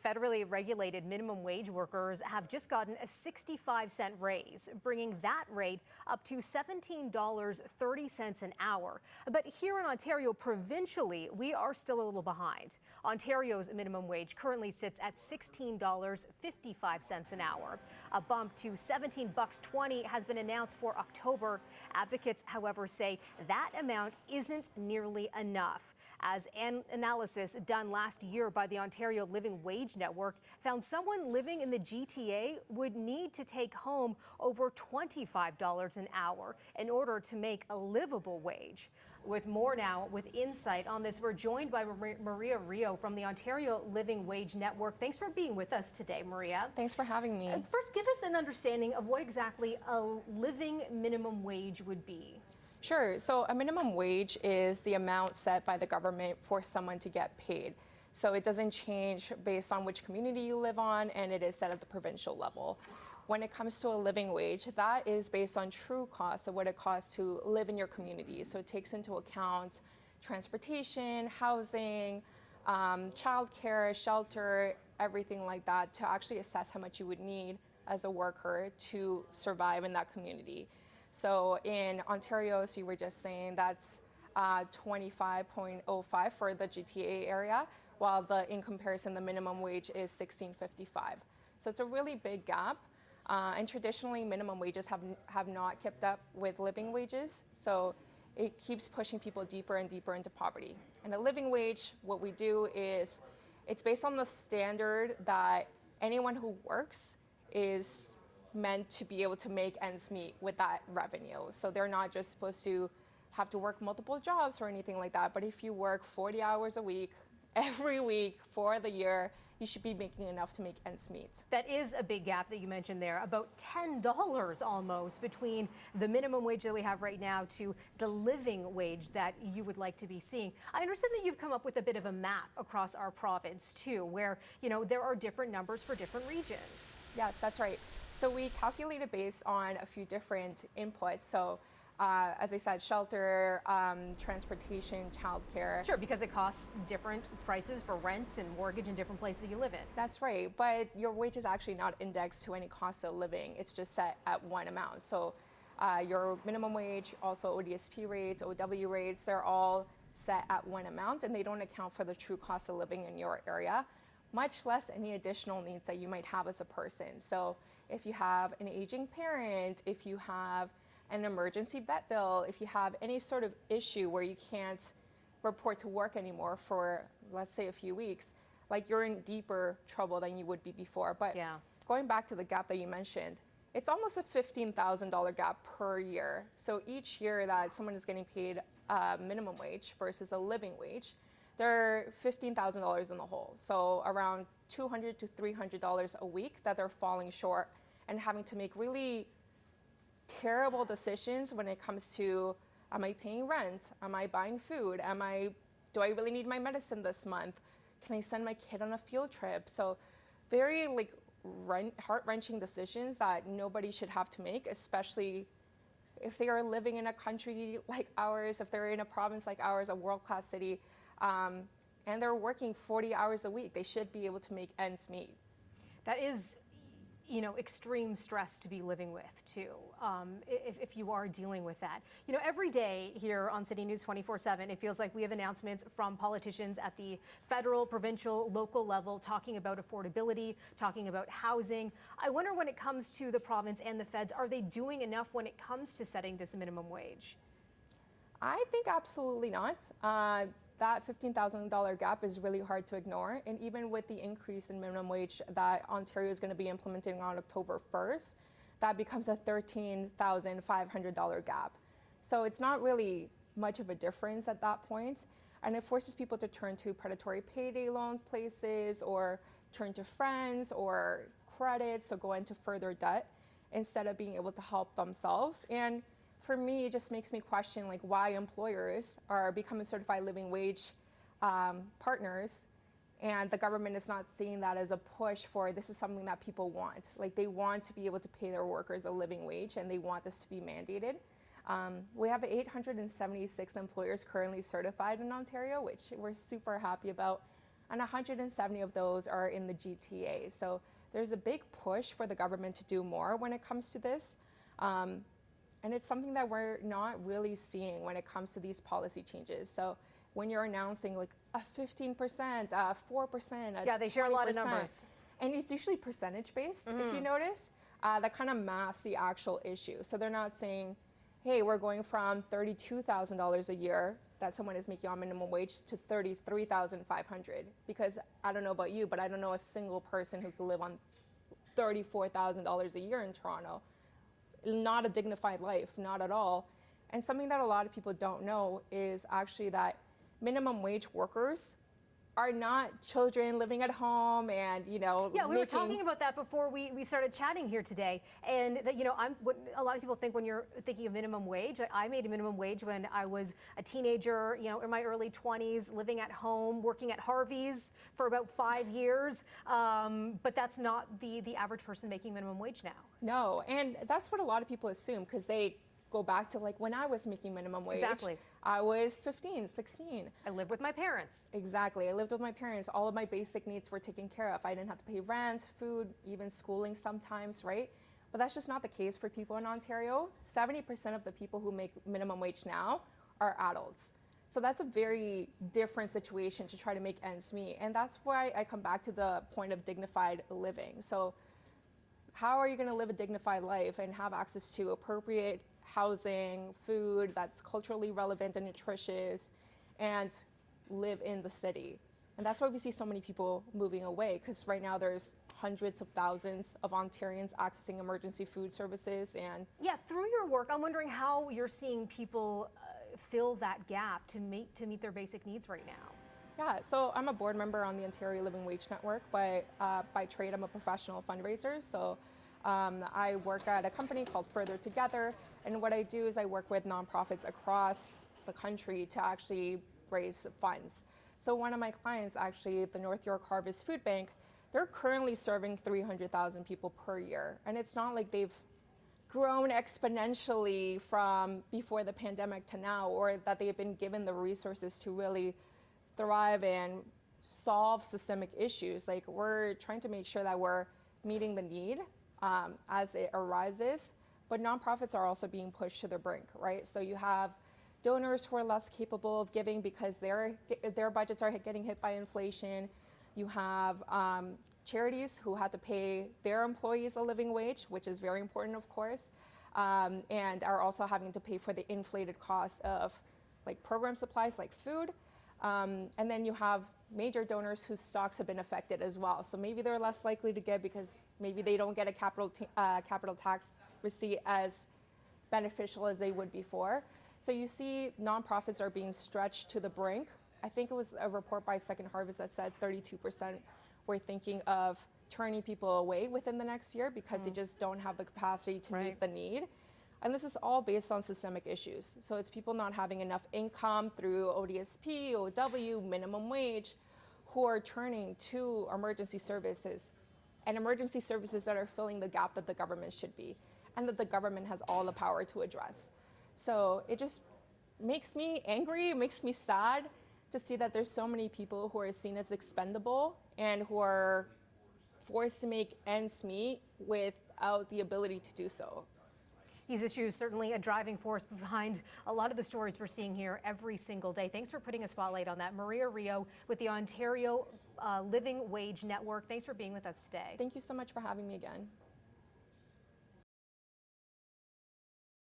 Federally regulated minimum wage workers have just gotten a 65-cent raise, bringing that rate up to $17.30 an hour. But here in Ontario, provincially, we are still a little behind. Ontario's minimum wage currently sits at $16.55 an hour. A bump to $17.20 has been announced for October. Advocates, however, say that amount isn't nearly enough, as an analysis done last year by the Ontario Living Wage Network found someone living in the GTA would need to take home over $25 an hour in order to make a livable wage. With more now, with insight on this, we're joined by Maria Rio from the Ontario Living Wage Network. Thanks for being with us today, Maria. Thanks for having me. First, give us an understanding of what exactly a living minimum wage would be. Sure. So a minimum wage is the amount set by the government for someone to get paid. So it doesn't change based on which community you live on, and it is set at the provincial level. When it comes to a living wage, that is based on true costs of what it costs to live in your community. So it takes into account transportation, housing, childcare, shelter, everything like that, to actually assess how much you would need as a worker to survive in that community. So in Ontario, so you were just saying, that's 25.05 for the GTA area, while in comparison, the minimum wage is $16.55. So it's a really big gap. And traditionally, minimum wages have not kept up with living wages. So it keeps pushing people deeper and deeper into poverty. And a living wage, what we do is, it's based on the standard that anyone who works is meant to be able to make ends meet with that revenue. So they're not just supposed to have to work multiple jobs or anything like that. But if you work 40 hours a week, every week for the year, you should be making enough to make ends meet. That is a big gap that you mentioned there, about $10 almost between the minimum wage that we have right now to the living wage that you would like to be seeing. I understand that you've come up with a bit of a map across our province too, where, you know, there are different numbers for different regions. Yes, that's right. So we calculated based on a few different inputs. So as I said, shelter, transportation, childcare. Sure, because it costs different prices for rent and mortgage in different places you live in. That's right, but your wage is actually not indexed to any cost of living. It's just set at one amount. So your minimum wage, also ODSP rates, OW rates, they're all set at one amount, and they don't account for the true cost of living in your area, much less any additional needs that you might have as a person. So if you have an aging parent, if you have an emergency vet bill, if you have any sort of issue where you can't report to work anymore for, let's say, a few weeks, like, you're in deeper trouble than you would be before. But yeah, going back to the gap that you mentioned, it's almost a $15,000 gap per year. So each year that someone is getting paid a minimum wage versus a living wage, they're $15,000 in the hole. So around $200 to $300 a week that they're falling short and having to make really terrible decisions when it comes to, am I paying rent? Am I buying food? Do I really need my medicine this month? Can I send my kid on a field trip? So very heart-wrenching decisions that nobody should have to make, especially if they are living in a country like ours, if they're in a province like ours, a world-class city, and they're working 40 hours a week. They should be able to make ends meet. That is, you know, extreme stress to be living with too, if you are dealing with that. You know, every day here on City News 24/7, it feels like we have announcements from politicians at the federal, provincial, local level talking about affordability, talking about housing. I wonder, when it comes to the province and the feds, are they doing enough when it comes to setting this minimum wage? I think absolutely not. That $15,000 gap is really hard to ignore. And even with the increase in minimum wage that Ontario is going to be implementing on October 1st, that becomes a $13,500 gap. So it's not really much of a difference at that point. And it forces people to turn to predatory payday loans places, or turn to friends or credit, so go into further debt instead of being able to help themselves. And for me, it just makes me question, like, why employers are becoming certified living wage partners, and the government is not seeing that as a push for, this is something that people want. Like, they want to be able to pay their workers a living wage, and they want this to be mandated. We have 876 employers currently certified in Ontario, which we're super happy about. and 170 of those are in the GTA. So there's a big push for the government to do more when it comes to this. And it's something that we're not really seeing when it comes to these policy changes. So when you're announcing like a 15%, 4%, Yeah, they share a lot of numbers. And it's usually percentage based, if you notice, that kind of masks the actual issue. So they're not saying, hey, we're going from $32,000 a year that someone is making on minimum wage to $33,500. Because I don't know about you, but I don't know a single person who could live on $34,000 a year in Toronto. Not a dignified life, not at all. And something that a lot of people don't know is actually that minimum wage workers are not children living at home and, Yeah, we were talking about that before we started chatting here today. And that, what a lot of people think when you're thinking of minimum wage. I made a minimum wage when I was a teenager, in my early 20s, living at home, working at Harvey's for about 5 years. But that's not the average person making minimum wage now. No, and that's what a lot of people assume because they go back to like when I was making minimum wage. Exactly. I was 15, 16. I lived with my parents. Exactly. I lived with my parents. All of my basic needs were taken care of. I didn't have to pay rent, food, even schooling sometimes, right? But that's just not the case for people in Ontario. 70% of the people who make minimum wage now are adults. So that's a very different situation to try to make ends meet. And that's why I come back to the point of dignified living. So how are you going to live a dignified life and have access to appropriate housing, food that's culturally relevant and nutritious, and live in the city? And that's why we see so many people moving away, because right now there's hundreds of thousands of Ontarians accessing emergency food services. And yeah, through your work, I'm wondering how you're seeing people fill that gap to meet their basic needs right now. Yeah, so I'm a board member on the Ontario Living Wage Network, but by trade I'm a professional fundraiser. So I work at a company called Further Together, and what I do is I work with nonprofits across the country to actually raise funds. So one of my clients, actually, the North York Harvest Food Bank, they're currently serving 300,000 people per year. And it's not like they've grown exponentially from before the pandemic to now, or that they've been given the resources to really thrive and solve systemic issues. Like, we're trying to make sure that we're meeting the need as it arises, but nonprofits are also being pushed to the brink, right? So you have donors who are less capable of giving because their budgets are getting hit by inflation. You have charities who have to pay their employees a living wage, which is very important, of course, and are also having to pay for the inflated cost of like program supplies like food. And then you have major donors whose stocks have been affected as well. So maybe they're less likely to give because maybe they don't get a capital tax receipt as beneficial as they would before. So you see nonprofits are being stretched to the brink. I think it was a report by Second Harvest that said 32% were thinking of turning people away within the next year because they just don't have the capacity to meet the need. And this is all based on systemic issues. So it's people not having enough income through ODSP, OW, minimum wage, who are turning to emergency services, and emergency services that are filling the gap that the government should be, and that the government has all the power to address. So it just makes me angry, it makes me sad to see that there's so many people who are seen as expendable and who are forced to make ends meet without the ability to do so. These issues certainly a driving force behind a lot of the stories we're seeing here every single day. Thanks for putting a spotlight on that. Maria Rio with the Ontario Living Wage Network. Thanks for being with us today. Thank you so much for having me again.